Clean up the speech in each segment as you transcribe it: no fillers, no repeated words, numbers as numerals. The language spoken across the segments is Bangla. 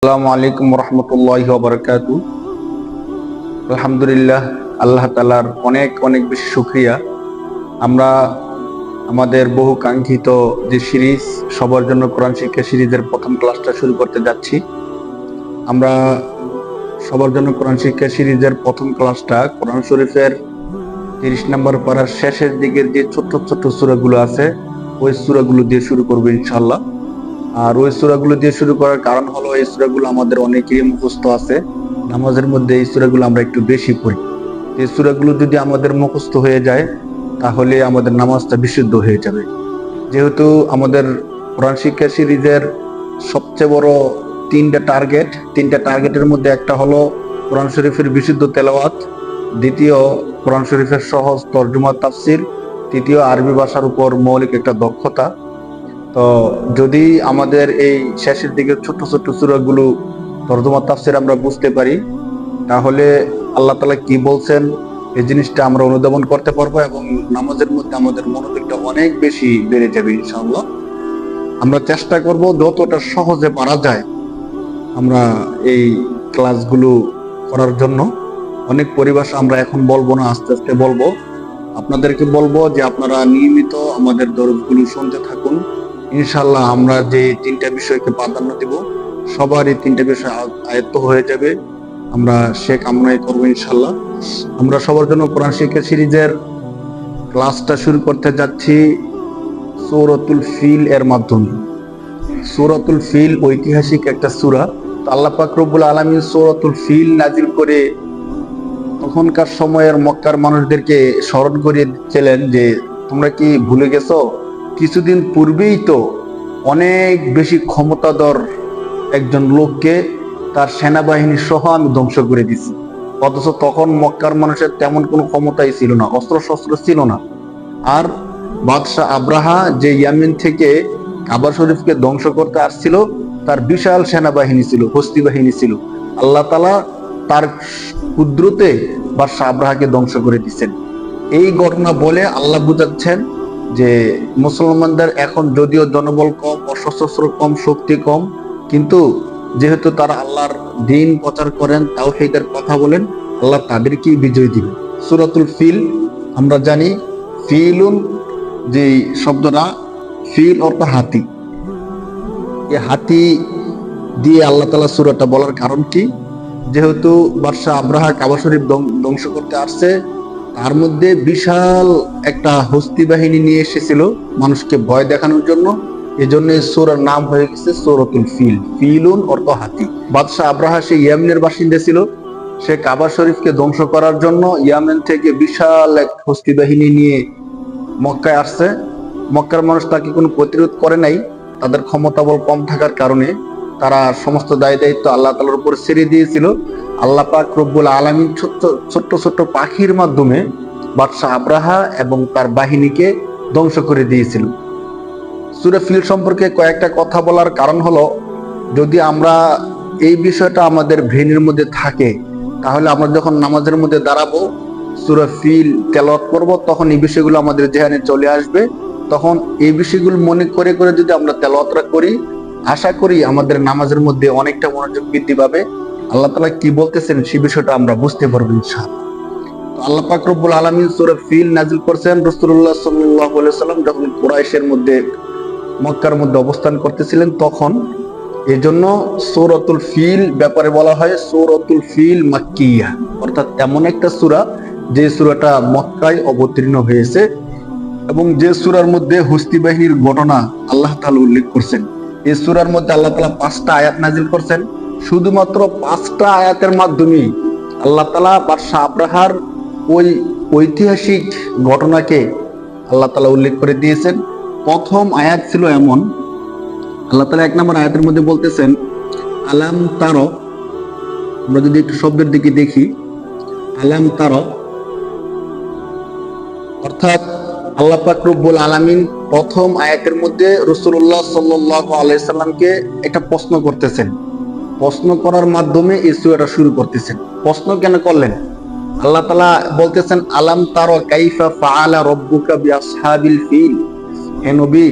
আসসালামু আলাইকুম রহমতুল্লাহি ওয়া বারাকাতুহু। আলহামদুলিল্লাহ, আল্লাহ তাআলার অনেক অনেক বেশি শুকরিয়া। আমরা আমাদের বহু কাঙ্ক্ষিত যে সিরিজ সবার জন্য কোরআন শিক্ষা সিরিজের প্রথম ক্লাসটা শুরু করতে যাচ্ছি। আমরা সবার জন্য কোরআন শিক্ষা সিরিজের প্রথম ক্লাসটা কোরআন শরীফের 30 নম্বর পারার শেষের দিকের যে ছোট্ট ছোট্ট সূরাগুলো আছে ওই সূরাগুলো দিয়ে শুরু করবো ইনশাআল্লাহ। আর ওই সূরাগুলো দিয়ে শুরু করার কারণ হলো এই সূরাগুলো আমাদের অনেকেরই মুখস্থ আছে। নামাজের মধ্যে এই সূরাগুলো আমরা একটু বেশি পড়ি। এই সূরাগুলো যদি আমাদের মুখস্থ হয়ে যায় তাহলে আমাদের নামাজটা বিশুদ্ধ হয়ে যাবে। যেহেতু আমাদের কোরআন শিক্ষা সিরিজের সবচেয়ে বড় তিনটা টার্গেটের মধ্যে একটা হলো কোরআন শরীফের বিশুদ্ধ তেলাওয়াত, দ্বিতীয় কোরআন শরীফের সহজ তরজমা তাফসির, তৃতীয় আরবি ভাষার উপর মৌলিক একটা দক্ষতা। তো যদি আমাদের এই শেষের দিকে ছোট্ট ছোট্ট সূরাগুলো তরজমা তাফসির আমরা বুঝতে পারি তাহলে আল্লাহ তাআলা কি বলছেন এই জিনিসটা আমরা অনুধাবন করতে পারবো এবং নামাজের মধ্যে আমাদের মনোযোগটা অনেক বেশি বেড়ে যাবে ইনশাআল্লাহ। আমরা চেষ্টা করব যতটা সহজে পারা যায় আমরা এই ক্লাসগুলো করার জন্য। অনেক পরিভাষা আমরা এখন বলবো না, আস্তে আস্তে বলবো। আপনাদেরকে বলবো যে আপনারা নিয়মিত আমাদের দরসগুলো শুনতে থাকুন। ইনশাআল্লাহ আমরা যে তিনটা বিষয়কে প্রাধান্য দিব সবারই তিনটা বিষয় আয়ত্ত হয়ে যাবে। আমরা সে কামনাই করবো ইনশাআল্লাহ। আমরা সবার জন্য কোরআন শিক্ষা সিরিজের ক্লাসটা শুরু করতে যাচ্ছি সূরাতুল ফিল এর মাধ্যমে। সূরাতুল ফিল ঐতিহাসিক একটা সূরা। আল্লাহ পাক রব্বুল আলামিন সূরাতুল ফিল নাজিল করে তখনকার সময়ের মক্কার মানুষদেরকে স্মরণ করিয়ে দিচ্ছিলেন যে তোমরা কি ভুলে গেছো কিছুদিন পূর্বেই তো অনেক বেশি ক্ষমতাধর একজন লোককে তার সেনাবাহিনী সহ আমি ধ্বংস করে দিছি। অথচ তখন মক্কার মানুষের তেমন কোনো ক্ষমতাই ছিল না, অস্ত্র শস্ত্র ছিল না। আর বাদশাহ আব্রাহা যে ইয়ামেন থেকে কাবা শরীফকে ধ্বংস করতে আসছিল তার বিশাল সেনাবাহিনী ছিল, হস্তি বাহিনী ছিল। আল্লাহ তাআলা তার কুদরতে বাদশাহ আব্রাহাকে ধ্বংস করে দিচ্ছেন। এই ঘটনা বলে আল্লাহ বুঝাচ্ছেন যে মুসলমানদের এখন যদিও জনবল কম, অস্ত্র কম, শক্তি কম, কিন্তু যেহেতু তারা আল্লাহর দ্বীন প্রচার করেন, তাওহীদের কথা বলেন, আল্লাহ তাদেরকেই বিজয় দিবেন। সূরাতুল ফিল আমরা জানি ফিলুন যে শব্দটা, ফিল অর্থ হাতি। এই হাতি দিয়ে আল্লাহ তাআলা সূরাটা বলার কারণ কি? যেহেতু বাদশাহ আব্রাহা কাবা শরীফ ধ্বংস করতে আসছে, তার মধ্যে বিশাল একটা হস্তি বাহিনী নিয়ে এসেছিল মানুষকে ভয় দেখানোর জন্য। এজন্য সূরার নাম হয়ে গেছে সূরাতুল ফিল। ফিলুন অর্থ হাতি। বাদশাহ আব্রাহা সে ইয়েমেনের বাসিন্দা ছিল। সে কাবা শরীফকে ধ্বংস করার জন্য ইয়েমেন থেকে বিশাল এক হস্তি বাহিনী নিয়ে মক্কায় আসছে। মক্কার মানুষ তাকে কোনো প্রতিরোধ করে নাই। তাদের ক্ষমতা বল কম থাকার কারণে তারা সমস্ত দায় দায়িত্ব আল্লাহ তাআলার উপর ছেড়ে দিয়েছিল। আল্লাহ পাক রব্বুল আলামিন ছোট্ট ছোট্ট পাখির মাধ্যমে বাদশাহ আব্রাহা এবং তার বাহিনীকে ধ্বংস করে দিয়েছিল। সূরা ফিল সম্পর্কে কয়েকটা কথা বলার কারণ হলো, যদি আমরা এই বিষয়টা আমাদের ব্রেনের মধ্যে থাকে তাহলে আমরা যখন নামাজের মধ্যে দাঁড়াবো, সূরা ফিল তেলাওয়াত করব, তখন এই বিষয়গুলো আমাদের যেখানে চলে আসবে। তখন এই বিষয়গুলো মনে করে করে যদি আমরা তেলাওয়াতটা করি, আশা করি আমাদের নামাজের মধ্যে অনেকটা মনোযোগ বৃদ্ধি পাবে। আল্লাহ তাআলা কি বলতেছেন সেই বিষয়টা আমরা বুঝতে পারবো ইনশাআল্লাহ। তো আল্লাহ পাক রব্বুল আলামিন সূরা ফিল নাযিল করেছেন রাসূলুল্লাহ সাল্লাল্লাহু আলাইহি ওয়াসাল্লাম যখন কুরাইশের মধ্যে, মক্কার মধ্যে অবস্থান করতেছিলেন তখন। এজন্য সূরাতুল ফিল ব্যাপারে বলা হয় সূরাতুল ফিল মাক্কিয়া, অর্থাৎ এমন একটা সূরা যে সূরাটা মক্কায় অবতীর্ণ হয়েছে এবং যে সূরার মধ্যে হস্তি বাহিনীর ঘটনা আল্লাহ তাআলা উল্লেখ করছেন। এই সূরার মধ্যে আল্লাহ তাআলা 5টা আয়াত নাযিল করছেন। শুধুমাত্র 5টা আয়াতের মাধ্যমে আল্লাহ তাআলা বাদশাহ আব্রাহার ওই ঐতিহাসিক ঘটনাকে আল্লাহ তাআলা উল্লেখ করে দিয়েছেন। প্রথম আয়াত ছিল এমন, আল্লাহ তাআলা 1 নম্বর আয়াতের মধ্যে বলতেছেন আলাম তারা। আমরা যদি একটু শব্দের দিকে দেখি, আলাম তারা অর্থাৎ আল্লাহ পাক রব্বুল আলামিন প্রথম আয়াতের মধ্যে রাসূলুল্লাহ সাল্লাল্লাহু আলাইহি সাল্লামকে একটা প্রশ্ন করতেছেন। প্রশ্ন করার মাধ্যমে এই সূরাটা শুরু করতেছেন। প্রশ্ন কেন করলেন? আল্লাহ তাআলা বলতেছেন আলাম তারা কাইফা ফাআলা রাব্বুকা বিআসহাবিল ফিল। হে নবী,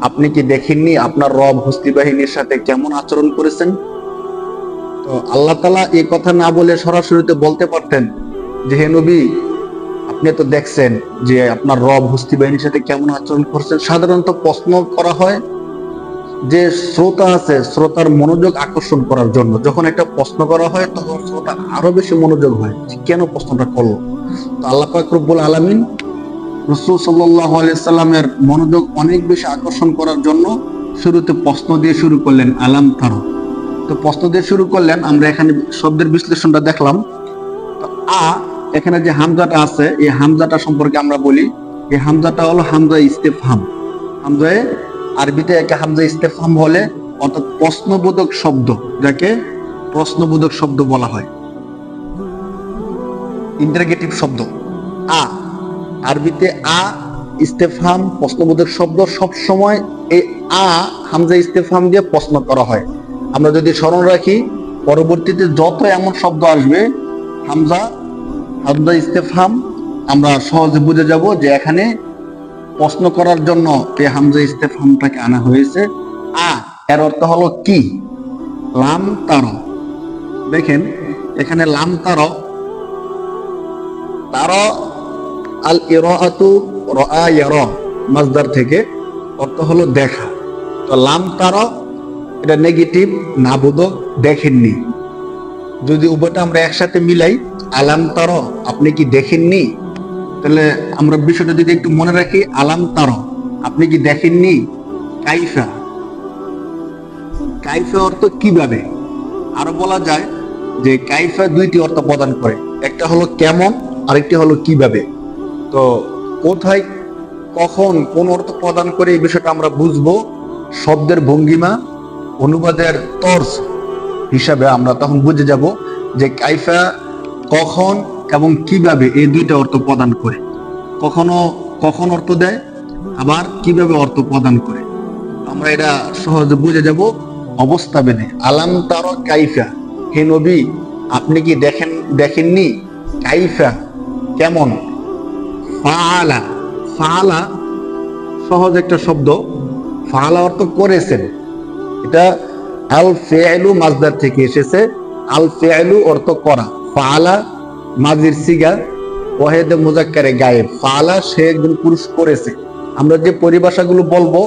আপনি কি দেখেননি আপনার রব হস্তি বাহিনীর সাথে কেমন আচরণ করেছেন? তো আল্লাহ তাআলা এই কথা না বলে সরাসরি বলতে পারতেন যে হে নবী, আপনি তো দেখছেন যে আপনার রব হস্তি বাহিনীর সাথে কেমন আচরণ করছেন। সাধারণত প্রশ্ন করা হয় যে শ্রোতা আছে, শ্রোতার মনোযোগ আকর্ষণ করার জন্য। যখন একটা প্রশ্ন করা হয় তখন শ্রোতা আরো বেশি মনোযোগ হয়, কেন প্রশ্নটা করলো। তো আল্লাহ পাক রব্বুল আলামিন রাসূল সাল্লাল্লাহু আলাইহি সাল্লামের মনোযোগ অনেক বেশি আকর্ষণ করার জন্য শুরুতে প্রশ্ন দিয়ে শুরু করলেন, আলাম তারা। তো প্রশ্ন দিয়ে শুরু করলেন। আমরা এখানে শব্দের বিশ্লেষণটা দেখলাম। তো এখানে যে হামজাটা আছে, এই হামজাটা সম্পর্কে আমরা বলি। এই হামজাটা হলো হামজা ইস্তেফহাম। হামজায়ে আরবিতে একে হামজা ইস্তেফহাম বলে, অর্থাৎ প্রশ্নবোধক শব্দ, যাকে প্রশ্নবোধক শব্দ বলা হয়, ইন্টারগেটিভ শব্দ। আরবিতে ইস্তেফহাম প্রশ্নবোধক শব্দ। সব সময় এই হামজা ইস্তেফহাম দিয়ে প্রশ্ন করা হয়। আমরা যদি স্মরণ রাখি, পরবর্তীতে যত এমন শব্দ আসবে হামজা ইস্তেফহাম, আমরা সহজে বুঝে যাব যে এখানে প্রশ্ন করার জন্য এই হামজা ইস্তেফহামটাকে আনা হয়েছে। এর অর্থ হলো কি? লাম তার। দেখেন এখানে লাম তার আল ইরাআতু রাআ ইয়ারা মাসদার থেকে, অর্থ হলো দেখা। তো লাম তার এটা নেগেটিভ, না বোধক, দেখেননি। যদি উভয়টা আমরা একসাথে মিলাই, আলাম তার আপনি কি দেখেননি, তাহলে আমরা বিষয়টা যদি একটু মনে রাখি, আলাম তার আপনি কি দেখেননি, কাইফা। কাইফা অর্থ কিভাবে। আরো বলা যায় যে কাইফা দুইটি অর্থ প্রদান করে, একটা হলো কেমন, আরেকটি হলো কিভাবে। তো কোথায়, কখন, কোন অর্থ প্রদান করে এই বিষয়টা আমরা বুঝবো শব্দের ভঙ্গিমা, অনুবাদের তর্জ হিসাবে। আমরা তখন বুঝে যাব যে কাইফা কখন এবং কিভাবে এই দুইটা অর্থ প্রদান করে। কখন অর্থ দেয়, আবার কিভাবে অর্থ প্রদান করে। আমরা এটা সহজে বুঝে যাব অবস্থা বেঁধে। আলাম তার কাইফা, হে নবী আপনি কি দেখেননি, কাইফা কেমন। ফাআলা, ফাআলা সহজ একটা শব্দ। ফাআলা অর্থ করেছেন। এটা আল ফিআলু মাসদার থেকে এসেছে। আল ফিআলু অর্থ করা। ফাআলা মাজির সিগা, ওয়াহিদে মুজাক্কারে গায়েব। ফাআলা সে একজন পুরুষ করেছে। আমরা যে পরিভাষাগুলো বলবো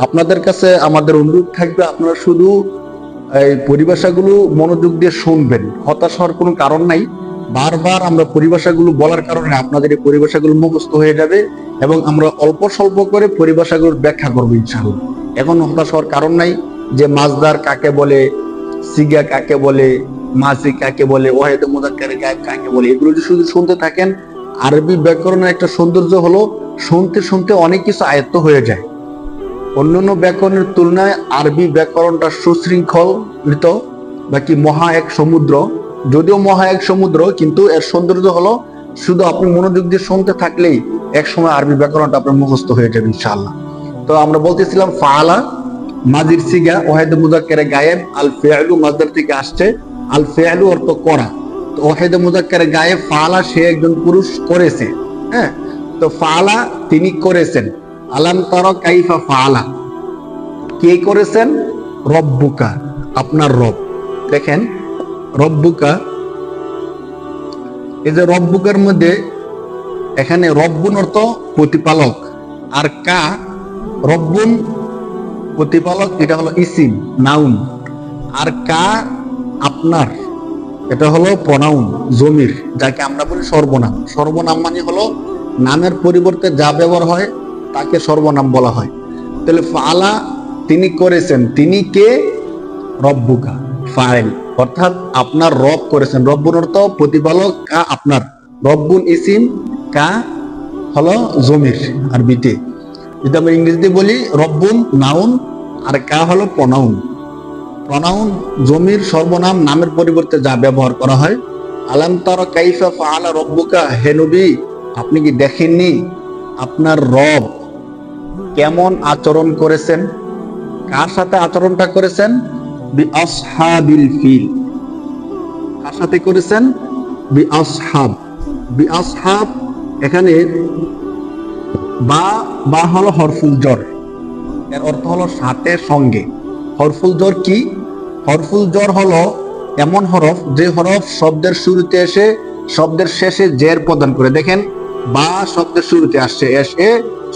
আপনাদের কাছে আমাদের অনুরোধ থাকবে, আপনারা শুধু এই পরিভাষাগুলো মনোযোগ দিয়ে শুনবেন। হতাশ হওয়ার কোনো কারণ নাই। বারবার আমরা পরিভাষাগুলো বলার কারণে আপনাদের এই পরিভাষাগুলো মুখস্থ হয়ে যাবে এবং আমরা অল্প স্বল্প করে পরিভাষাগুলোর ব্যাখ্যা করবো ইনশাআল্লাহ। এখন হতাশ হওয়ার কারণ নাই যে মাসদার কাকে বলে, সিগা কাকে বলে, মাজি কাকে বলে, ওয়াহিদে মুজাক্কারে গায়েব কাকে বলে, এগুলো যদি শুধু শুনতে থাকেন। আরবি ব্যাকরণের একটা সৌন্দর্য হলো শুনতে শুনতে অনেক কিছু আয়ত্ত হয়ে যায়। অন্যান্য ব্যাকরণের তুলনায় আরবি ব্যাকরণটা সুশৃঙ্খলিত, বাকি মহা এক সমুদ্র। যদিও মহা এক সমুদ্র, কিন্তু এর সৌন্দর্য হলো শুধু আপনি মনোযোগ দিয়ে শুনতে থাকলেই এক সময় আরবি ব্যাকরণটা আপনার মুখস্থ হয়ে যাবে ইনশাআল্লাহ। তো আমরা বলতেছিলাম ফাআলা মাজির সিগা, ওয়াহিদে মুজাক্কারে গায়েব। আল ফিআলু মাসদার থেকে আসছে। আল ফিআলু অর্থ করা। তো ওয়াহিদে মুজাক্কারে গায়েব, ফাআলা সে একজন পুরুষ করেছে। হ্যাঁ, তো ফাআলা তিনি করেছেন। আলাম তারা কাইফা ফাআলা, কে করেছেন? রব্বুকা, আপনার রব। দেখেন রব্বুকা, এই যে রব্বুকার মধ্যে এখানে রব্বুন অর্থ প্রতিপালক, আর কা রব্বুন প্রতিপালক, এটা হলো ইসিম, নাউন। আর কা আপনার, এটা হলো প্রনাউন, জমির, যাকে আমরা বলি সর্বনাম। সর্বনাম মানে হলো নামের পরিবর্তে যা ব্যবহার হয় তাকে সর্বনাম বলা হয়। তাহলে ফাআলা তিনি করেছেন, তিনি কে? রব্বুকা, ফাইল, অর্থাৎ আপনার রব করেছেন। রব্বুন অর্থ প্রতিপালক, কা আপনার। রব্বুন ইসিম, কা হলো জমির আরবিতে। যদি আমরা ইংরেজিতে বলি রব্বুন নাউন, আর কা হলো প্রনাউন। প্রনাউন জমির, সর্বনাম, নামের পরিবর্তে যা ব্যবহার করা হয়। আলাম তারা কাইফা ফাআলা রব্বুকা, হে নবী আপনি কি দেখেননি আপনার রব কেমন আচরণ করেছেন? কার সাথে আচরণটা করেছেন? B আসহাবিল feel. কার সাথে করেছেন? বি আসহাব। বি আসহাব এখানে বা হলো হরফুল জর, এর অর্থ হলো সাথে, সঙ্গে। হরফুল জর কি? হরফুল জর হলো এমন হরফ যে হরফ শব্দের শুরুতে এসে শব্দের শেষে জের প্রদান করে। দেখেন বা শব্দের শুরুতে আসছে, এসে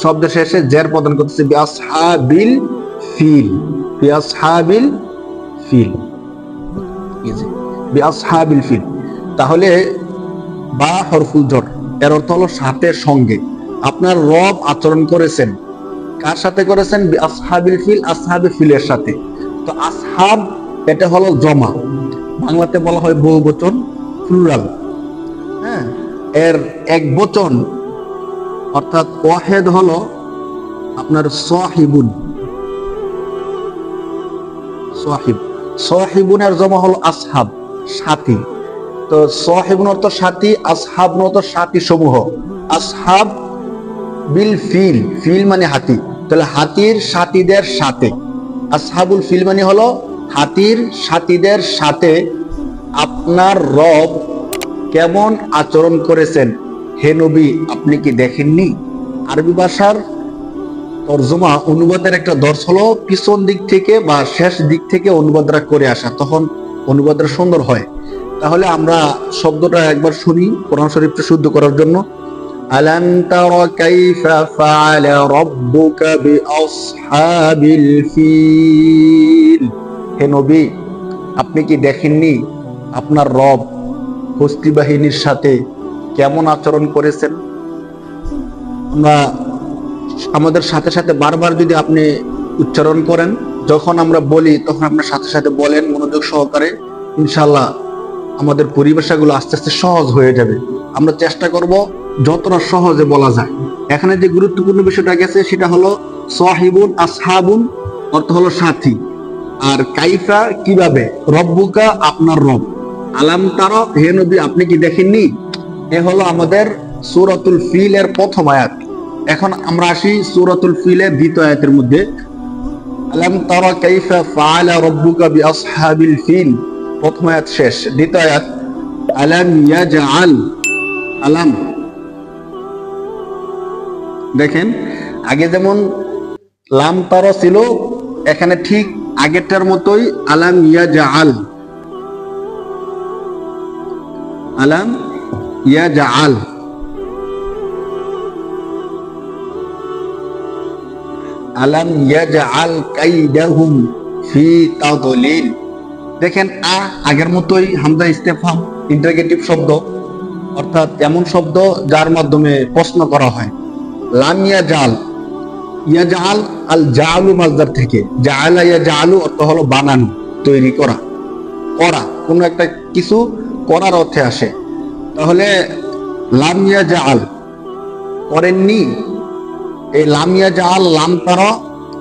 শব্দের শেষে জের প্রদান করতেছে, বিআসহাবিল ফিল, বিআসহাবিল ফিল, বিআসহাবিল ফিল। তাহলে বা হরফুল জর এর অর্থ হলো সাথে, সঙ্গে। আপনার রব আচরণ করেছেন, কার সাথে করেছেন? বিআসহাবিল ফিল, আসহাবে ফিলের সাথে। তো আসহাব এটা হলো জমা, বাংলাতে বলা হয় বহুবচন, প্লুরাল। হ্যাঁ, এর এক বচন অর্থাৎ ওয়াহেদ হলো আপনার সাহিবুন, সাহিব। সাহিবুনের জমা হলো আসহাব, সাথী। তো সাহিবুন অর্থ সাথী, আসহাব অর্থ সাথী সমূহ। আসহাব বিল ফিল, ফিল মানে হাতি, তাহলে হাতির সাথীদের সাথে। আসহাবুল ফিল মানে হলো হাতির সাথীদের সাথে আপনার রব কেমন আচরণ করেছেন হে নবী আপনি কি দেখেননি? আরবি ভাষার তরজমা অনুবাদের একটা দর্শ হলো পিছন দিক থেকে বা শেষ দিক থেকে অনুবাদরা করে আসা, তখন অনুবাদটা সুন্দর হয়। তাহলে আমরা শব্দটা একবার শুনি কোরআন শরীফটা শুদ্ধ করার জন্য। আলাম তারা কাইফা ফাআলা রাব্বুকা বিআসহাবিল ফিল। হে নবী আপনি কি দেখেননি আপনার রব হস্তি বাহিনীর সাথে কেমন আচরণ করেছেন? আমরা আমাদের সাথে সাথে বারবার যদি আপনি উচ্চারণ করেন, যখন আমরা বলি তখন আপনার সাথে সাথে বলেন মনোযোগ সহকারে, ইনশাআল্লাহ আমাদের পরিভাষাগুলো আস্তে আস্তে সহজ হয়ে যাবে। আমরা চেষ্টা করব যতটা সহজে বলা যায়। এখানে যে গুরুত্বপূর্ণ বিষয়টা গেছে সেটা হলো সাহিবুন, আসহাবুন অর্থ হলো সাথী, আর কাইফা কিভাবে, রব্বুকা আপনার রব, আলাম তারা হে নবী আপনি কি দেখেননি। এ হলো আমাদের সূরাতুল ফিল এর প্রথম আয়াত। এখন আমরা আসি সূরাতুল ফিলের দ্বিতীয় আয়াতের মধ্যে। আলাম তারা কাইফা ফাআলা রাব্বুকা বিআসহাবিল ফিল, প্রথম আয়াত শেষ। দ্বিতীয় আয়াত আলাম ইয়াজআল, আলাম দেখেন আগে যেমন লাম তারা ছিল, এখানে ঠিক আগেরটার মতোই আলাম ইয়াজআল, আলাম ইয়াজআল, আলাম ইয়াজআল কাইদাহুম ফি তাদলিল। দেখেন আগের মতোই হামজা ইস্তেফহাম, ইন্টারগেটিভ শব্দ, অর্থাৎ এমন শব্দ যার মাধ্যমে প্রশ্ন করা হয়। লাম ইয়াজআল, ইয়াজআল আল জাআলু মাজদার থেকে, জাআলা ইয়াজআলু অর্থ হলো বানানো, তৈরি করা, করা, কোনো একটা কিছু করার অর্থে আসে। তাহলে লাম ইয়াজআল করেননি, এই লাম ইয়াজআল, লাম তারা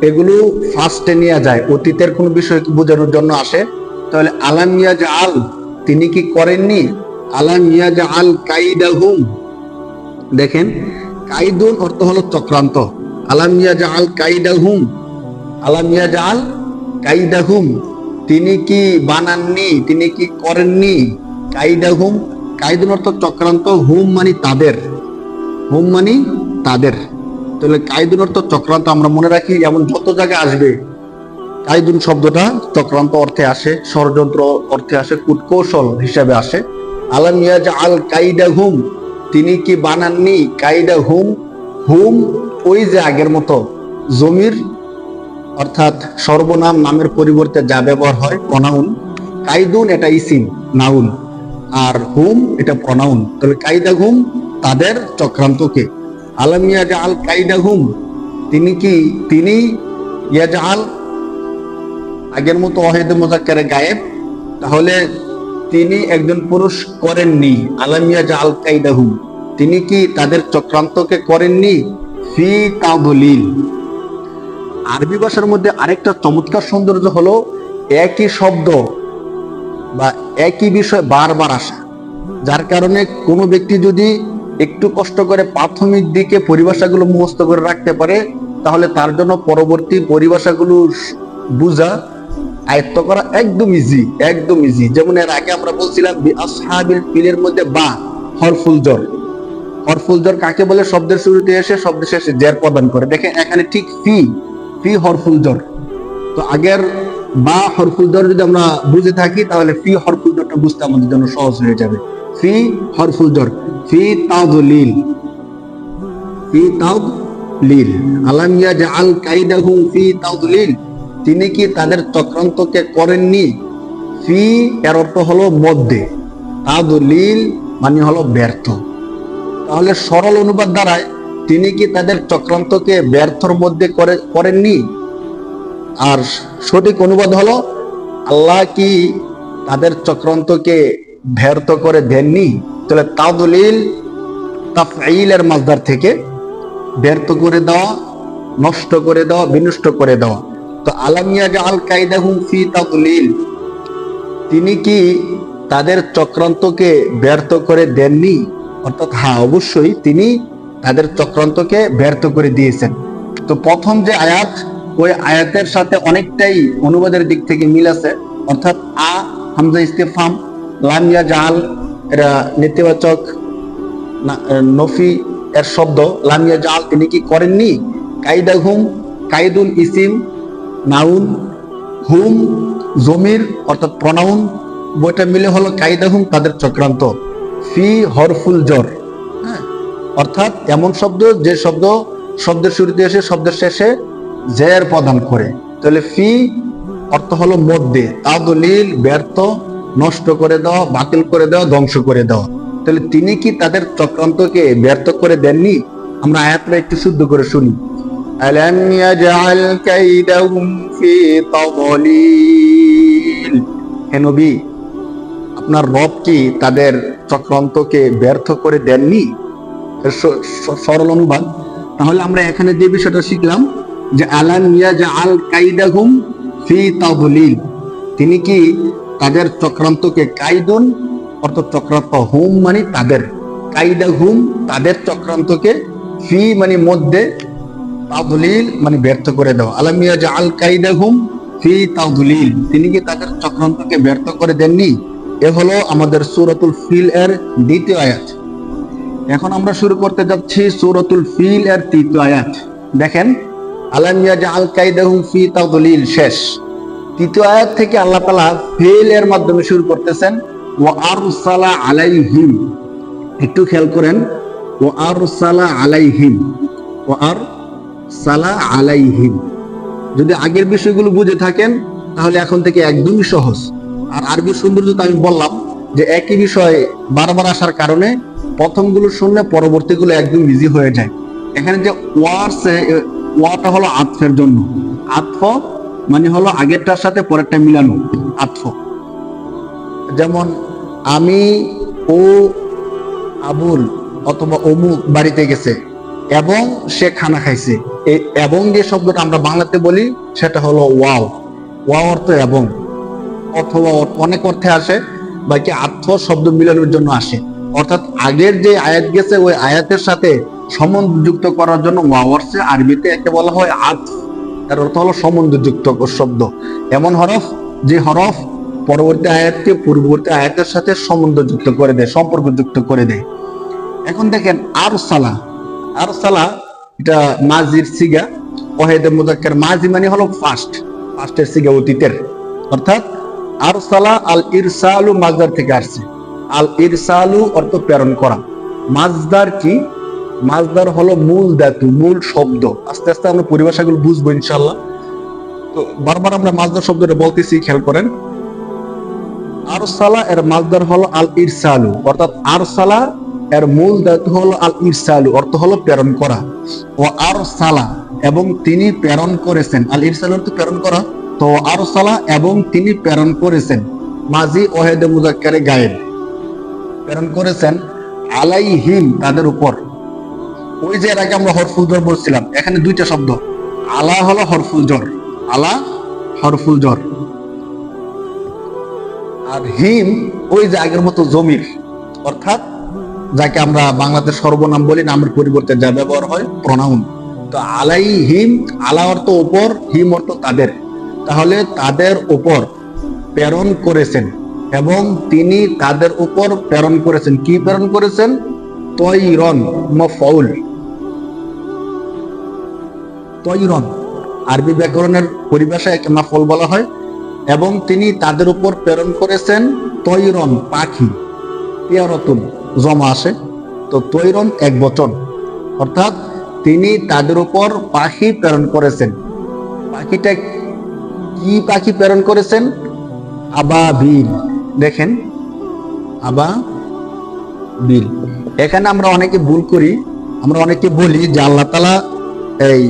এগুলো ফার্স্টে নিয়ে যায়, অতীতের কোন বিষয়কে বোঝানোর জন্য আসে। তাহলে আলাম ইয়াজআল তিনি কি করেননি, আলাম ইয়াজআল কাইদাহুম। দেখেন কাইদুন অর্থ হলো চক্রান্ত, আলাম ইয়াজআল কাইদাহুম, আলাম ইয়াজআল কাইদাহুম তিনি কি বানাননি, তিনি কি করেননি। কাইদাহুম, কাইদুন অর্থ চক্রান্ত, হুম মানে তাদের, হুম মানে তাদের। তাহলে কাইদুন অর্থ চক্রান্ত আমরা মনে রাখি, এমন যত জায়গায় আসবে কাইদুন শব্দটা চক্রান্ত অর্থে আসে, ষড়যন্ত্র অর্থে আসে, কূটকৌশল হিসাবে আসে। আলাম ইয়াজআল কাইদাহুম তিনি কি বানাননি, কাইদাহুম, হুম ওই যে আগের মতো জমির অর্থাৎ সর্বনাম নামের পরিবর্তে যা ব্যবহার হয় প্রনাউন, কাইদুন এটা ইসিম নাউন, আর হুম এটা প্রনাউন। তাহলে কাইদাহুম তাদের চক্রান্তকে, আলাম ইয়াজআল কাইদাহুম তিনি কি, তিনি ইয়াজআল আগের মতো ওয়াহিদে মুযাক্কারে গায়েব, তাহলে তিনি একজন পুরুষ করেননি। আলাম ইয়াজআল কাইদাহুম তিনি কি তাদের চক্রান্তকে করেননি। ফি তাদলিল, আরবি ভাষার মধ্যে আরেকটা চমৎকার সৌন্দর্য হলো একই শব্দ বা একই বিষয় বারবার আসা, যার কারণে কোনো ব্যক্তি যদি একটু কষ্ট করে প্রাথমিক দিকে পরিভাষাগুলো মুখস্থ করে রাখতে পারে, তাহলে তার জন্য পরবর্তী পরিভাষাগুলো বুঝা, আয়ত্ত করা একদম ইজি, একদম ইজি। যেমন এর আগে আমরা বলছিলাম বিআসহাবিল ফিলের মধ্যে বা হরফুল জর, হরফুল জর কাকে বলে? শব্দের শুরুতে এসে শব্দের শেষে জের প্রদান করে। দেখেন এখানে ঠিক ফি, ফি হরফুল জর। তো আগের বা হরফুল জর যদি আমরা বুঝে থাকি তাহলে ফি হরফুল জরটা বুঝতে আমাদের জন্য সহজ হয়ে যাবে। ফি হরফুল জর, ফি তাদলিল, ফি তাদলিল, আলাম ইয়াজআল কাইদাহুম ফি তাদলিল, তিনি কি তাদের চক্রান্তকে করেননি। ফি এর অর্থ হলো মধ্যে, তাদলিল মানে হলো ব্যর্থ। তাহলে সরল অনুবাদ দ্বারায় তিনি কি তাদের চক্রান্তকে ব্যর্থর মধ্যে করেননি। আর সঠিক অনুবাদ হলো আল্লাহ কি তাদের চক্রান্তকে ব্যর্থ করে দেননি। তাহলে তাদলিল তাফঈলের মাসদার থেকে ব্যর্থ করে দেওয়া, নষ্ট করে দেওয়া, বিনষ্ট করে দেওয়া। তো আলাম ইয়াজআল কাইদাহুম ফি তাদলিল, তিনি কি তাদের চক্রান্তকে ব্যর্থ করে দেননি। অর্থাৎ হ্যাঁ, অবশ্যই তিনি তাদের চক্রান্তকে ব্যর্থ করে দিয়েছেন। তো প্রথম যে আয়াত, ওই আয়াতের সাথে অনেকটাই অনুবাদের দিক থেকে মিল আছে। অর্থাৎ আ হামজা ইস্তিফহাম, লাম ইয়াজআল এরা নেতিবাচক নফি এর শব্দ, লাম ইয়াজআল তিনি কি করেননি। কাইদাহুম, কাইদুল ইসিম নাউন, হুম জমির অর্থাৎ প্রনাউন, বইটা মিলে হলো কাইদাহুম তাদের চক্রান্ত। ফি হরফুল জর, হ্যাঁ, অর্থাৎ এমন শব্দ যে শব্দ শব্দের শুরুতে এসে শব্দের শেষে জের প্রদান করে। তাহলে ফি অর্থ হলো মধ্যে, তাদলিল ব্যর্থ, নষ্ট করে দেওয়া, বাতিল করে দেওয়া, ধ্বংস করে দেওয়া। তাহলে তিনি কি তাদের চক্রান্তকে ব্যর্থ করে দেননি। আমরা আয়াতটা একটু শুদ্ধ করে শুনি। আলাম ইয়াজআল কাইদাহুম ফি তাদলিল, হে নবী আপনার রব কি তাদের চক্রান্তকে ব্যর্থ করে দেননি। সরল অনুবাদ। তাহলে আমরা এখানে যে বিষয়টা শিখলাম যে আলাম ইয়াজআল কাইদাহুম ফি তাদলিল, তিনি কি তাদের চক্রান্তকে, কাইদুন অর্থাৎ চক্রান্ত, হুম মানে তাদের, কাইদাহুম তাদের চক্রান্তকে, ফি মানে মধ্যে, তাদলিল মানে ব্যর্থ করে দাও। আলাম ইয়াজআল কাইদাহুম ফি তাদলিল, তিনি কি তাদের চক্রান্তকে ব্যর্থ করে দেননি। এ হলো আমাদের সূরাতুল ফিল এর দ্বিতীয় আয়াত। এখন আমরা শুরু করতে যাচ্ছি সূরাতুল ফিল এর তৃতীয় আয়াত। দেখেন, আলাম ইয়াজআল কাইদাহুম ফি তাদলিল শেষ। তৃতীয় আয়াত থেকে আল্লাহ তাআলা ফিল এর মাধ্যমে শুরু করতেছেন, ওয়া আরসালা আলাইহিম। একটু খেয়াল করেন, ওয়া আরসালা আলাইহিম, ওয়া আরসালা আলাইহিম। যদি আগের বিষয়গুলো বুঝে থাকেন তাহলে এখন থেকে একদমই সহজ। আর আরবি সৌন্দর্য তো আমি বললাম যে একই বিষয় বারবার আসার কারণে প্রথমগুলো শুনলে পরবর্তীগুলো একদম ইজি হয়ে যায়। এখানে যে ওয়াটা হলো আতফের জন্য, আতফ মানে হলো আগেরটার সাথে পরেরটা মিলানো, আতফ। যেমন আমি ও আবুল অথবা অমুক বাড়িতে গেছে এবং সে খানা খাইছে, এই এবং যে শব্দটা আমরা বাংলাতে বলি সেটা হলো ওয়াও। ওয়াও অর্থ এবং, অথবা অনেক অর্থে আসে, বাকি আতফ শব্দ মিলানোর জন্য আসে। অর্থাৎ আগের যে আয়াত গেছে ওই আয়াতের সাথে সম্বন্ধযুক্ত করার জন্য ওয়াও আসছে। আরবিতে একে বলা হয় আতফ, এর অর্থ হলো সম্বন্ধযুক্ত শব্দ। এমন হরফ যে হরফ পরবর্তী আয়াতকে পূর্ববর্তী আয়াতের সাথে সম্বন্ধযুক্ত করে দেয়, সম্পর্কযুক্ত করে দেয়। এখন দেখেন আরসালা, আরসালা এটা মাজির সিগা, ওয়াহিদে মুযাক্কার। মাজি মানে হলো ফাস্টের সিগা, অতীতের। অর্থাৎ আরসালা আল ইরসালু মাজদার থেকে আসছে। আল ইরসালু অর্থ প্রেরণ করা। মাজদার কি? মাজদার হলো মূল ধাতু, মূল শব্দ। আস্তে আস্তে আমরা পরিভাষাগুলো বুঝবো ইনশাআল্লাহ। তো বারবার আমরা মাজদার শব্দটা বলতেছি, খেয়াল করেন। আরসালা এর মাজদার হলো আল ইরসালু, অর্থাৎ আরসালা এর মূল ধাতু হলো আল ইরসালু, অর্থ হলো প্রেরণ করা। ও আরসালা এবং তিনি প্রেরণ করেছেন, আল ইরসালু অর্থ প্রেরণ করা। তো আরসালা এবং তিনি প্রেরণ করেছেন, মাজি ওয়াহিদে মুযাক্কারে গায়েব, প্রেরণ করেছেন আলাইহিম তাদের উপর। ওই যে এর আগে আমরা হরফুল জর বলছিলাম, এখানে দুইটা শব্দ, আলা হলো হরফুল জর, আলা হরফুল জর, আর হিম ওই যে আগের মতো জমির, অর্থাৎ যাকে আমরা বাংলাতে সর্বনাম বলি, নামের পরিবর্তে যা ব্যবহার হয় প্রনাউন। তো আলাইহিম, আলা অর্থ উপর, হিম অর্থ তাদের। তাহলে তাদের উপর প্রেরণ করেছেন এবং তিনি তাদের উপর প্রেরণ করেছেন। কি প্রেরণ করেছেন? তয়রন, মাফউল। তয়রন আরবি ব্যাকরণের পরিভাষায় একে মাফউল বলা হয়। এবং তিনি তাদের উপর প্রেরণ করেছেন তৈরন পাখি, তিয়ারতুন জমা আসে, তো তৈরন এক বচন, অর্থাৎ তিনি তাদের উপর পাখি প্রেরণ করেছেন। পাখিটা কি পাখি প্রেরণ করেছেন? আবাবিল। দেখেন আবাবিল, এখানে আমরা অনেকে ভুল করি, আমরা অনেকে বলি যে আল্লাহ তাআলা এই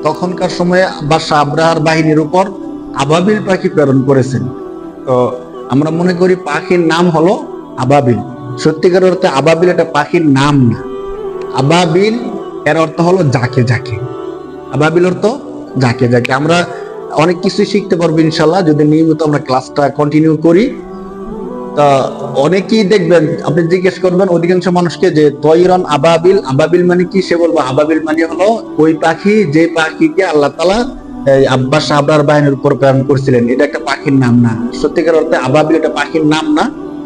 তখনকার সময়ে বাদশাহ আব্রাহার বাহিনীর উপর আবাবিল পাখি প্রেরণ করেছেন। তো আমরা মনে করি পাখির নাম হলো আবাবিল। সত্যিকার অর্থে আবাবিল এটা পাখির নাম না। আবাবিল এর অর্থ হলো যাকে যাকে। আবাবিল অর্থ যাকে যাকে। আমরা অনেক কিছু শিখতে পারবো ইনশাল্লাহ যদি নিয়মিত আমরা ক্লাসটা কন্টিনিউ করি। তা অনেকেই দেখবেন, আপনি জিজ্ঞেস করবেন অধিকাংশ মানুষকে যে তৈরন আবাবিল, আবাবিল মানে কি? সে বলবো আবাবিল মানে হলো ওই পাখি যে পাখিকে আল্লাহ তাআলা আব্বাস আবরার বাহিনীর উপর প্রেরণ করছিলেন, এটা একটা পাখির নাম না। সত্যিকার অর্থে আবাবিল এটা পাখির নাম না।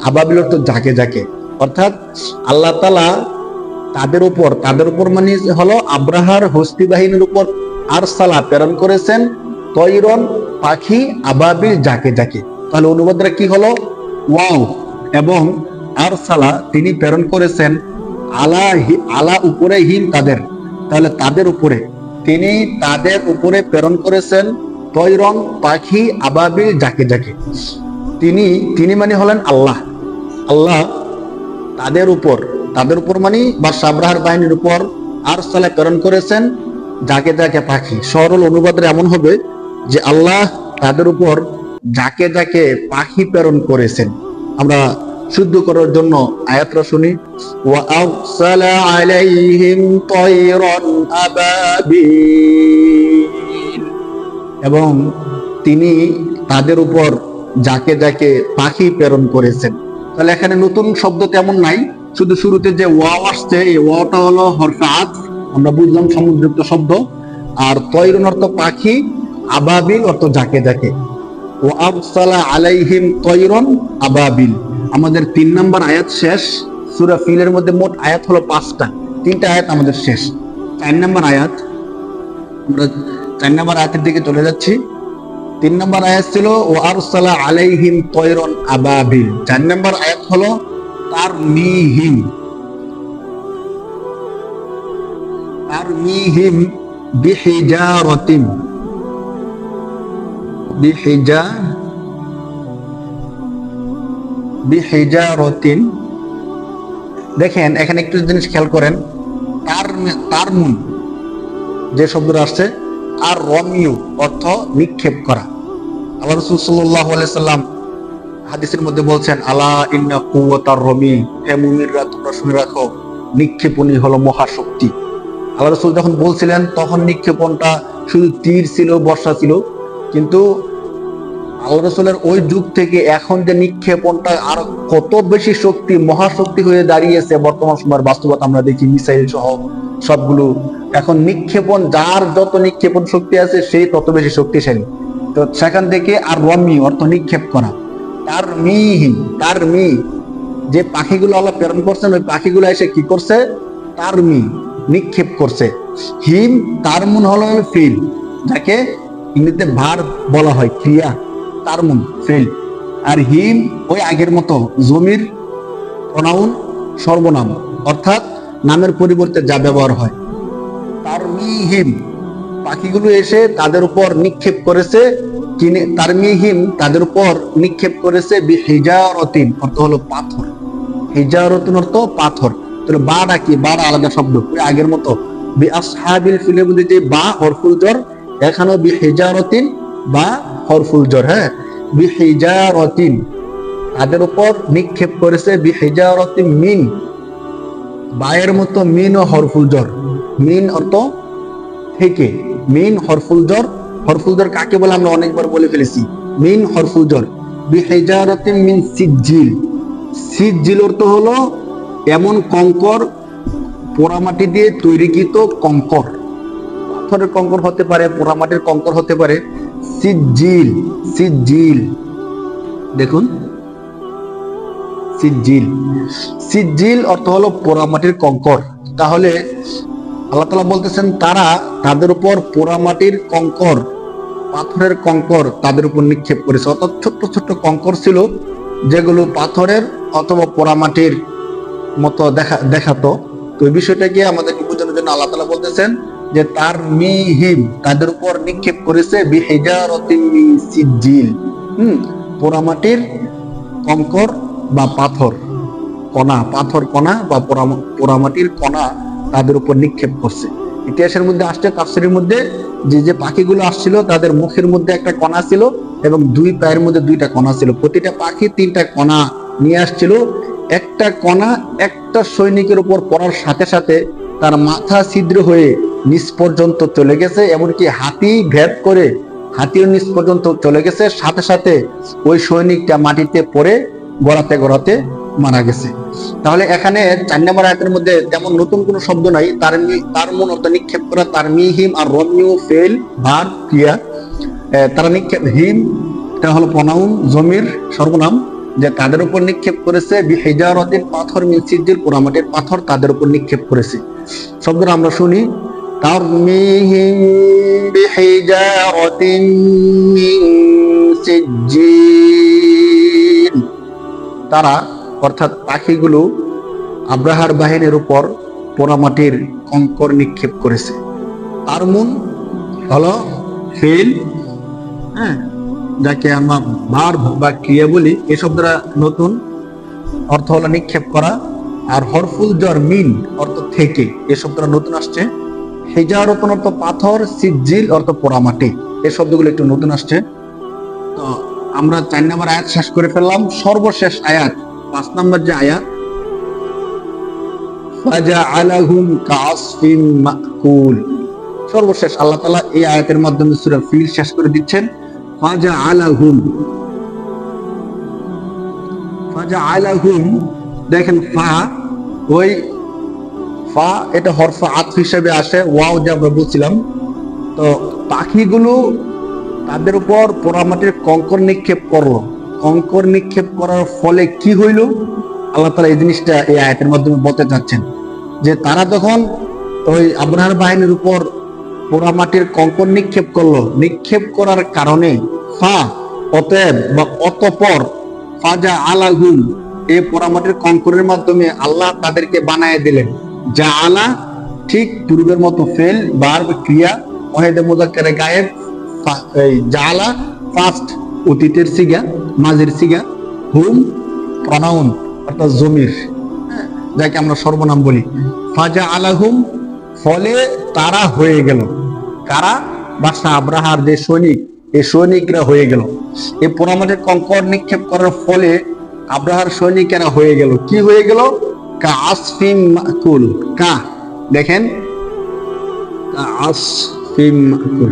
আবাবিল অর্থ যাকে যাকে, অর্থাৎ আল্লাহ তাআলা তাদের উপর মানে হলো আব্রাহার হস্তি বাহিনীর উপর আরসালা প্রেরণ করেছেন তৈরন পাখি আবাবিল যাকে যাকে। তাহলে অনুবাদটা কি হলো? ওয়াও এবং আরসালা তিনি প্রেরণ করেছেন আলা উপরে হিম তাদের, তাহলে তাদের উপরে তিনি তাদের উপরে প্রেরণ করেছেন তৈরন পাখি আবাবিল যাকে যাকে। তিনি মানে হলেন আল্লাহ। আল্লাহ তাদের উপর মানে বাদশাহ আব্রাহার বাহিনীর উপর আরসালা প্রেরণ করেছেন যাকে যাকে পাখি। সরল অনুবাদে এমন হবে যে আল্লাহ তাদের উপর যাকে যাকে পাখি প্রেরণ করেছেন। আমরা শুদ্ধ করার জন্য আয়াতটা শুনি। ওয়া আরসালা আলাইহিম তায়রান আবাবিল, এবং তিনি তাদের উপর যাকে যাকে পাখি প্রেরণ করেছেন। তাহলে এখানে নতুন শব্দ তেমন নাই, শুধু শুরুতে যে ওয়াও আসছে এই ওয়াওটা হলো হরফে আতফ, আমরা বুঝলাম সমুদ্রযুক্ত শব্দ। আর তৈরন অর্থ পাখি, আবাবিল অর্থ যাকে যাকে। ওয়া আরসালা আলাইহিম তৈরন আবাবিল। আমাদের 3 নম্বর আয়াত শেষ। সূরা ফিলের মধ্যে মোট আয়াত হলো 5টা, 3টা আয়াত আমাদের শেষ। 4 নম্বর আয়াত, আমরা 4 নম্বর আয়াতের দিকে চলে যাচ্ছি। 3 নম্বর আয়াত ছিল ওয়া আরসালা আলাইহিম তৈরন আবাবিল। 4 নম্বর আয়াত হলো তারমিহিম বিহিজারাতিন। দেখেন এখানে একটু জিনিস খেয়াল করেন, তারমুন যে শব্দটা আসছে, আর রমিউ অর্থ নিক্ষেপ করা। আল্লাহ রাসূল সাল্লাল্লাহু আলাইহি সাল্লাম হাদিসের মধ্যে বলছেন আলা ইন্না কুওয়াতার রমি, হে মুমিনরা তোমরা শুনে রাখো নিক্ষেপণই হলো মহাশক্তি। আল্লাহ রাসূল যখন বলছিলেন তখন নিক্ষেপণটা শুধু তীর ছিল, বর্ষা ছিল, কিন্তু আল্লাহ রাসূলের ওই যুগ থেকে এখন যে নিক্ষেপণটা আর কত বেশি শক্তি, মহাশক্তি হয়ে দাঁড়িয়েছে। বর্তমান সময়ের বাস্তবতা আমরা দেখি মিসাইল সহ সবগুলো এখন নিক্ষেপণ, যার যত নিক্ষেপণ শক্তি আছে সেই তত বেশি শক্তিশালী। তো সেখান থেকে আর রমি অর্থ নিক্ষেপ করা। তারমি যে পাখিগুলো আল্লাহ প্রেরণ করছেন ওই পাখিগুলো এসে কি করছে? তারমি নিক্ষেপ করছে। হিম তারমুন হলো ফিল, যাকে ইংরেজিতে ভার্ব বলা হয়, ক্রিয়া। তারমুন ফিল, আর হিম ওই আগের মতো জমির প্রনাউন সর্বনাম, অর্থাৎ নামের পরিবর্তে যা ব্যবহার হয়। তারমিহিম পাখিগুলো এসে তাদের উপর নিক্ষেপ করেছে, তারমিহিম তাদের উপর নিক্ষেপ করেছে বিহিজারাতিন অর্থ হলো পাথর। হিজারাতুন অর্থ পাথর। তাহলে বাটা কি? বাটা আলাদা শব্দ, ওই আগের মতো বি আসহাবিল ফিলের মধ্যে যে বা হরফুল জর, এখানেও বিহিজারাতিন বা হরফুল জর। হ্যাঁ, বিহিজারাতিন তাদের উপর নিক্ষেপ করেছে, বিহিজারাতিন মিন, বায়ের মতো মিন ও হরফুল জর। মিন অর্থ থেকে, মিন হরফুল জর। হরফুল জর কাকে বলে আমরা অনেকবার বলে ফেলেছি। মিন হরফুল জর। বিহিজারাতিন মিন সিজিল। সিজিল অর্থ হলো এমন কঙ্কর, পোড়ামাটি দিয়ে তৈরিকৃত কঙ্কর। পাথরের কঙ্কর হতে পারে, পোড়ামাটির কঙ্কর হতে পারে। সিজিল, সিজিল দেখুন, সিজিল অর্থ হলো পোড়ামাটির কঙ্কর। তাহলে আল্লাহ তাআলা বলতেছেন তারা তাদের উপর পোড়ামাটির কঙ্কর পাথরের কঙ্কর তাদের উপর নিক্ষেপ করেছে। অর্থাৎ ছোট্ট ছোট্ট কঙ্কর ছিল, যেগুলো পাথরের অথবা পোড়ামাটির মতো দেখাতো। তো এই বিষয়টাকে আমাদেরকে বোঝানোর জন্য আল্লাহ তাআলা বলতেছেন যে তার মিহিম, তাদের উপর নিক্ষেপ করেছে বিহিজারাতিন মিন সিজিল, পোড়ামাটির কঙ্কর বা পাথর কণা, পাথর কণা বা পোড়ামাটির কণা তাদের উপর নিক্ষেপ করছে। ইতিহাসের মধ্যে আসছে, তাফসীরের মধ্যে, যে পাখিগুলো আসছিল তাদের মুখের মধ্যে একটা কণা ছিল এবং দুই পায়ের মধ্যে দুইটা কণা ছিল। প্রতিটা পাখি তিনটা কণা নিয়ে আসছিল। একটা কণা একটা সৈনিকের উপর পড়ার সাথে সাথে তার মাথা ছিদ্র হয়ে নিচ পর্যন্ত চলে গেছে, এমনকি হাতি ভেদ করে হাতির নিচ পর্যন্ত চলে গেছে। সাথে সাথে ওই সৈনিকটা মাটিতে পড়ে গড়াতে গড়াতে মারা গেছে। তাহলে এখানে 4 নম্বর আয়াতের মধ্যে তেমন নতুন কোনো শব্দ নাই। তার মন অর্থ নিক্ষেপ করা, তার মিহিম আর রমিউ ফেল ভার ক্রিয়া। তারা নিক্ষেপ, হিম এটা হলো প্রনাউন, জমির সর্বনাম, যে তাদের উপর নিক্ষেপ করেছে বিহিজারাতিন, পাথর, মিন সিজিল, পোড়ামাটির পাথর তাদের উপর নিক্ষেপ করেছে। শব্দটা আমরা শুনি, তারমিহিম বিহিজারাতিন মিন সিজিল। তারা অর্থাৎ পাখিগুলো আব্রাহার বাহিনীর উপর পোড়ামাটির কঙ্কর নিক্ষেপ করেছে। তারমুন হলো ফেল, যাকে আমরা ভার্ব বা ক্রিয়া বলি। এই শব্দটা নতুন, অর্থ হলো নিক্ষেপ করা। আর হরফুল জর মিন অর্থ থেকে, এই শব্দটা নতুন আসছে। হিজারাতুন অর্থ পাথর, সিজিল অর্থ পোড়ামাটি, এই শব্দগুলো একটু নতুন আসছে। তো আমরা 4 নম্বর আয়াত শেষ করে ফেললাম। সর্বশেষ আয়াত 5 নম্বর যে আয়াত, ফাজআলাহুম কাআসফিন মাকুল। সর্বশেষ আল্লাহ তাআলা এই আয়াতের মাধ্যমে সূরা ফিল শেষ করে দিচ্ছেন। ফাজআলাহুম, দেখেন ফা, ওই ফা এটা হরফ আতফ হিসেবে আসে, ওয়াও যে আমরা বলছিলাম। তো পাখিগুলো তাদের উপর পোড়ামাটির কঙ্কর নিক্ষেপ করলো। কঙ্কর নিক্ষেপ করার ফলে কি হইল, আল্লাহ তাআলা এই জিনিসটা এই আয়াতের মাধ্যমে বলতে চাচ্ছেন যে তারা যখন ওই আব্রাহার বাহিনীর উপর পোড়ামাটির কঙ্কর নিক্ষেপ করলো, নিক্ষেপ করার কারণে ফা, অতএব বা অতঃপর, ফাজা আলাহুম, এই পোড়ামাটির কঙ্করের মাধ্যমে আল্লাহ তাদেরকে বানায় দিলেন। যা আলা, ঠিক পূর্বের মতো ফেল ভার্ব ক্রিয়া, ওয়াহিদে মুযাক্কারে গায়েব, এই জালা ফার্স্ট অতীতের সিগা, মাজির সিগা, হুম প্রনাউন অর্থাৎ জমির, যাকে আমরা সর্বনাম বলি। ফাজা আলাহুম, ফলে তারা হয়ে গেল। কারা? বাদশা আব্রাহার যে সৈনিক, এই সৈনিকরা হয়ে গেল। এই পোড়ামাটির কঙ্কর নিক্ষেপ করার ফলে আব্রাহার সৈনিকেরা হয়ে গেল। কি হয়ে গেল? কাআসফিন মাকুল। কা, দেখেন কাআসফিন মাকুল,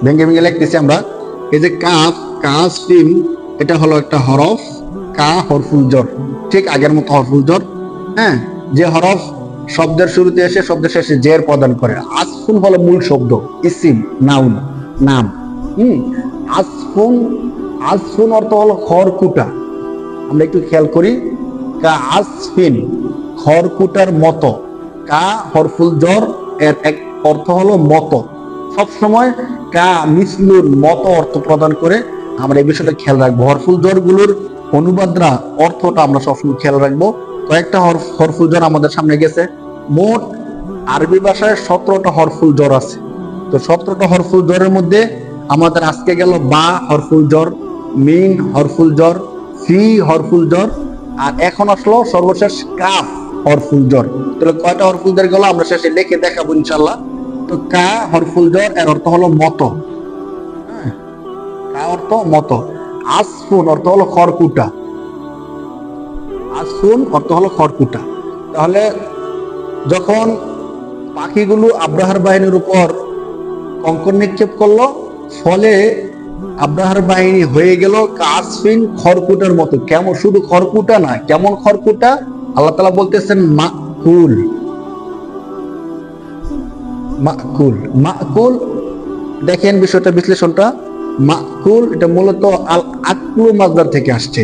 ভেঙে ভেঙে লিখতেছি আমরা। এই যে কাফ, কাআসফিন, এটা হলো একটা হরফ, কা হরফুল জর, ঠিক আগের মতো হরফুল জর। যে হরফ শব্দের শুরুতে এসে শব্দের শেষে জের প্রদান করে। আসফুন হলো মূল শব্দ, ইসিম, নাউন, নাম। আসফুন, আসফুন অর্থ হলো খড়কুটা। আমরা একটু খেয়াল করি, কা আসফিন, খড়কুটার মতো। কা হরফুল জর, এর এক অর্থ হলো মতো। সবসময় কা মিসলুর মতো অর্থ প্রদান করে। আমরা এই বিষয়টা খেয়াল রাখবো। হরফুল জর গুলোর অনুবাদরা অর্থটা আমরা সবসময় খেয়াল রাখবো। কয়েকটা হরফুল জর আমাদের সামনে গেছে। মোট আরবি ভাষায় 17টা হরফুল জর আছে। তো 17টা হরফুল জরের মধ্যে আমাদের আজকে গেল বা হরফুল জর, মিন হরফুল জর, ফি হরফুল জর, আর এখন আসলো সর্বশেষ কাফ হরফুল জর। তাহলে কয়টা হরফুল জর গেল আমরা শেষে লিখে দেখাবো ইনশাআল্লাহ। তো কা হরফুল জর, এর অর্থ হলো মতো। কা অর্থ মতো। আসফুন অর্থ হলো খড়কুটা। আসফুন অর্থ হলো খড়কুটা। তাহলে যখন পাখিগুলো আব্রাহার বাহিনীর উপর কঙ্কর নিক্ষেপ করলো, ফলে আব্রাহার বাহিনী হয়ে গেল কাসফিন, খড়কুটার মতো। কেমন? শুধু খড়কুটা না, কেমন খড়কুটা? আল্লাহ তাআলা বলতেছেন মাকুল। মাকুল, মাকুল, দেখেন বিষয়টা, বিশ্লেষণটা। মাকুল এটা মূলত আল আকলু মাসদার থেকে আসছে।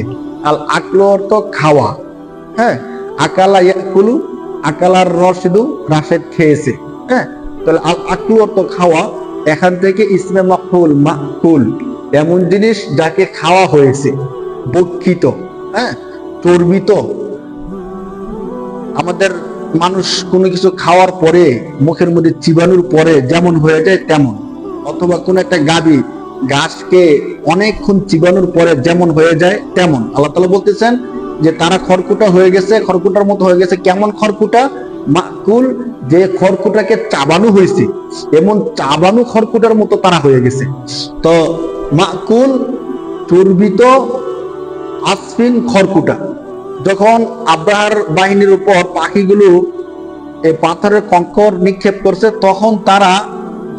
আল আকলু অর্থ খাওয়া। আকালা ইয়াকুলু, আকালার রসিদু, রাশেদ খেয়েছে। তাহলে আল আকলু অর্থ খাওয়া। এখান থেকে ইসমে মাফউল মাকুল, এমন জিনিস যাকে খাওয়া হয়েছে, ভক্ষিত, হ্যাঁ, চর্বিত। আমাদের মানুষ কোনো কিছু খাওয়ার পরে, মুখের মধ্যে চিবানোর পরে যেমন হয়ে যায় তেমন, অথবা কোন একটা গাভী ঘাসকে অনেকক্ষণ চিবানোর পরে যেমন হয়ে যায় তেমন। আল্লাহ তাআলা বলতেছেন যে তারা খড়কুটা হয়ে গেছে, খড়কুটার মতো হয়ে গেছে। কেমন খড়কুটা? মাকুল, যে খড়কুটাকে চাবানো হয়েছে, এমন চাবানো খড়কুটার মতো তারা হয়ে গেছে। তো মাকুল, চর্বিত, আসফিন, খড়কুটা। যখন আব্রাহার বাহিনীর উপর পাখিগুলো এই পাথরের কঙ্কর নিক্ষেপ করছে, তখন তারা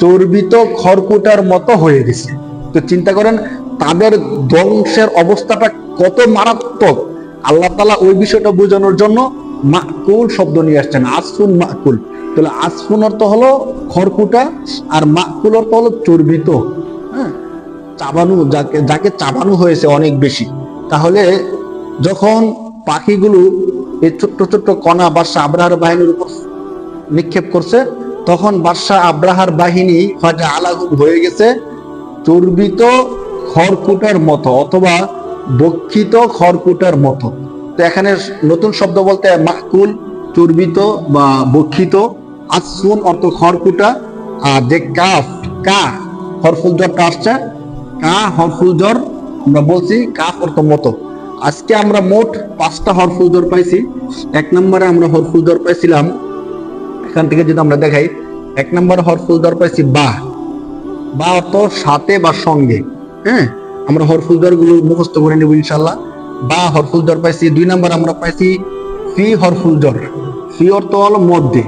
চর্বিত খড়কুটার মতো হয়ে গেছে। তো চিন্তা করেন তাদের ধ্বংসের অবস্থাটা কত মারাত্মক। আল্লাহ তাআলা ওই বিষয়টা বোঝানোর জন্য মাকুল শব্দ নিয়ে আসছেন, আসফুন মাকুল। তাহলে আসফুন অর্থ হলো খড়কুটা, আর মাকুল অর্থ হলো চর্বিত, হ্যাঁ, চাবানো, যাকে চাবানো হয়েছে অনেক বেশি। তাহলে যখন পাখিগুলো এই ছোট্ট ছোট্ট কণা বাদশাহ আব্রাহার বাহিনীর উপর নিক্ষেপ করছে, তখন বাদশাহ আব্রাহার বাহিনী ফাজআলাহুম হয়ে গেছে চর্বিত খড়কুটার মতো, অথবা বক্ষিত খড়কুটার মতো। তো এখানে নতুন শব্দ বলতে মাকুল, চর্বিত বা বক্ষিত, আসফুন অর্থ খড়কুটা, আর যে কাফ, কা হরফুল জরটা আসছে, কা হরফুল জর আমরা বলছি কাফ অর্থ মতো। আজকে আমরা মোট 5টা হরফুল জর পাইছি। 1 নম্বরে আমরা হরফুল জর পাইছিলাম, এখান থেকে যদি আমরা দেখাই, 1 নম্বরে হরফুল জর পাইছি বা, বা অর্থ সাথে বা সঙ্গে, হ্যাঁ, আমরা হরফুল জর গুলো মুখস্থ করে নেব ইনশাআল্লাহ। বা হরফুল জর পাইছি। 2 নম্বর আমরা পাইছি ফি হরফুল জর, ফি অর্থ হলো মধ্যে,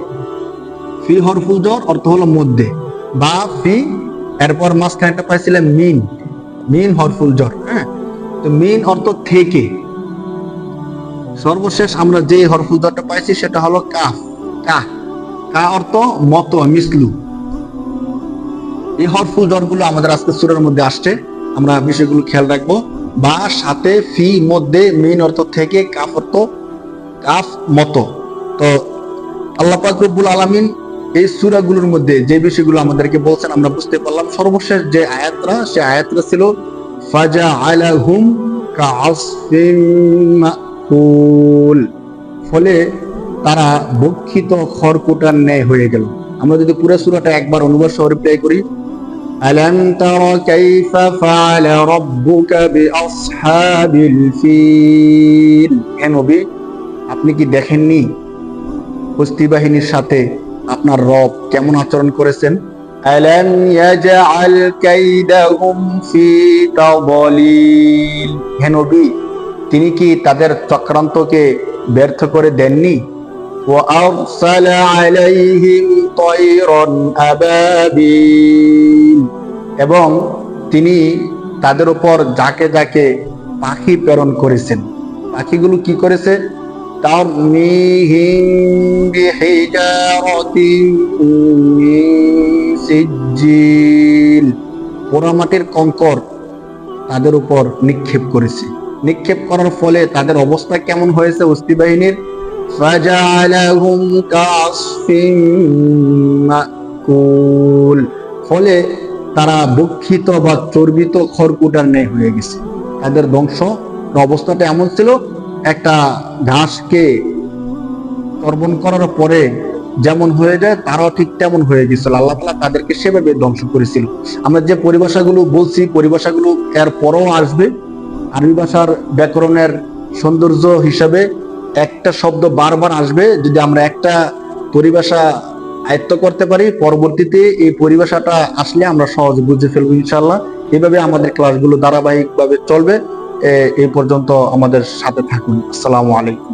ফি হরফুল জর অর্থ হলো মধ্যে, বা ফি। এরপর মাঝখানে একটা পাইছিলাম মিন, মিন হরফুল জর, হ্যাঁ, তো মিন অর্থ থেকে। সর্বশেষ আমরা যে হরফুল জরটা পাইছি সেটা হলো কাফ, কা, কা অর্থ মতো, মিসলু। এই হরফুল জরগুলো আমাদের আজকে সূরার মধ্যে আসছে, আমরা বিষয়গুলো খেয়াল রাখবো। বা সাথে, ফি মধ্যে, মিন অর্থ থেকে, কাফ অর্থ কাফ মতো। তো আল্লাহ পাক রব্বুল আলামিন এই সূরাগুলোর মধ্যে যে বিষয়গুলো আমাদেরকে বলছেন আমরা বুঝতে পারলাম। সর্বশেষ যে আয়াতটা, সে আয়াতটা ছিল ফাজআলাহুম কাআসফিন মাকুল, ফলে তারা বক্ষিত খড়কুটার ন্যায় হয়ে গেল। আমরা যদি পুরো সূরাটা একবার অনুবাদ সহ রিপ্লাই করি, আলাম তারা কাইফা ফাআলা রাব্বুকা বিআসহাবিল ফিল, হে নবী আপনি কি দেখেননি হস্তি বাহিনীর সাথে আপনার রব কেমন আচরণ করেছেন? আলাম ইয়াজআল কাইদাহুম ফি তাদলিল, হে নবী তিনি কি তাদের চক্রান্তকে ব্যর্থ করে দেননি? ওয়া আরসালা আলাইহিম তায়রান আবাবিল, এবং তিনি তাদের উপর যাকে যাকে পাখি প্রেরণ করেছেন। পাখিগুলো কি করেছে? তারমিহিম বিহিজারাতিন মিন সিজ্জিল, পোড়ামাটির কঙ্কর তাদের উপর নিক্ষেপ করেছে। নিক্ষেপ করার ফলে তাদের অবস্থা কেমন হয়েছে হস্তি বাহিনীর? ফাজআলাহুম কাআসফিন মাকুল, ফলে তারা বক্ষিত বা চর্বিত খড়কুটার ন্যায় হয়ে গেছে। তাদের ধ্বংস অবস্থাটা এমন ছিল, একটা ঘাসকে কর্বণ করার পরে যেমন হয়ে যায় তারাও ঠিক তেমন হয়ে গেছিল। আল্লাহ তাআলা তাদেরকে সেভাবে ধ্বংস করেছিল। আমরা যে পরিভাষাগুলো বলছি, পরিভাষাগুলো এর পরও আসবে। আরবি ভাষার ব্যাকরণের সৌন্দর্য হিসাবে একটা শব্দ বারবার আসবে। যদি আমরা একটা পরিভাষা আয়ত্ত করতে পারি, পরবর্তীতে এই পরিভাষাটা আসলে আমরা সহজে বুঝে ফেলবো ইনশাআল্লাহ। এভাবে আমাদের ক্লাসগুলো ধারাবাহিকভাবে চলবে। এই পর্যন্ত আমাদের সাথে থাকুন। আসসালামু আলাইকুম।